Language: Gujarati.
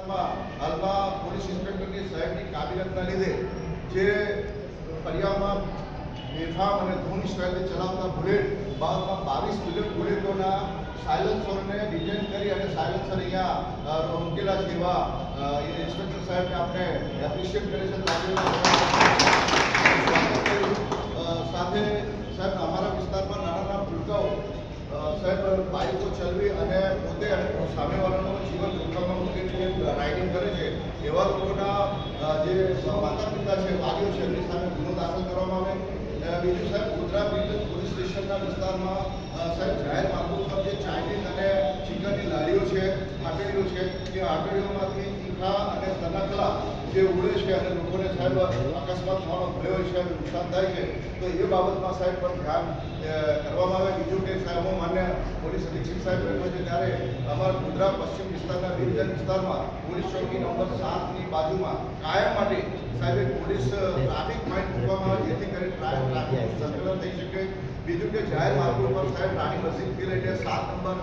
હાલમાં પોલીસ ઇન્સ્પેક્ટરની સાહેબની કાબિલિયતના લીધે જે ફરિયામાં બેફામ અને ધૂન સ્ટાઇલથી ચલાવતા બુલેટ બાબતમાં 22 બુલેટ બુલેટોના સાયલેન્સરને ડિટેન કરી અને સાયલેન્સર અહીંયા મૂકેલા છે એવા ઇન્સ્પેક્ટર સાહેબને આપણે એપ્રિશિએટ કરે છે. સાથે સાહેબ અમારા વિસ્તારમાં નાના નાના ભૂલકાઓ સાહેબ બાઇકો ચલાવી અને પોતે સામેવાળાનું જીવન જોખમમાં મૂકીને રાઇડિંગ કરે છે એવા લોકોના જે માતા પિતા છે, વાલીઓ છે, એમની સામે ગુનો દાખલ કરવામાં આવે. બીજું સાહેબ ગોધરા પોલીસ સ્ટેશનના વિસ્તારમાં સાહેબ જાહેર માર્ગો પર જે ચાઇનીઝ અને ચિકનની લારીઓ છે, આટડીઓ છે, એ આટડીઓમાંથી તીખા અને તનકલા જે ઉડે છે અને લોકોને સાહેબ અકસ્માત થવાનો ભય હોય છે અને નુકસાન થાય છે, તો એ બાબતમાં સાહેબ પર ધ્યાન કરવામાં આવે. બીજું કે સાહેબ હું માન્ય પોલીસ અધિક્ષક સાહેબ રહ્યો છે ત્યારે અમારા ગોધરા પશ્ચિમ વિસ્તારના વિરજન વિસ્તારમાં પોલીસ ચોકી નંબર 7ની બાજુમાં કાયમ માટે સાહેબ પોલીસ ટ્રાફિક પોઈન્ટ મૂકવામાં આવે જેથી કરીને ટ્રાફિક સંકલન થઈ શકે. બીજું કે જાહેર માર્ગો પર સાહેબ રાણી મસ્જિદથી લઈને 7 નંબર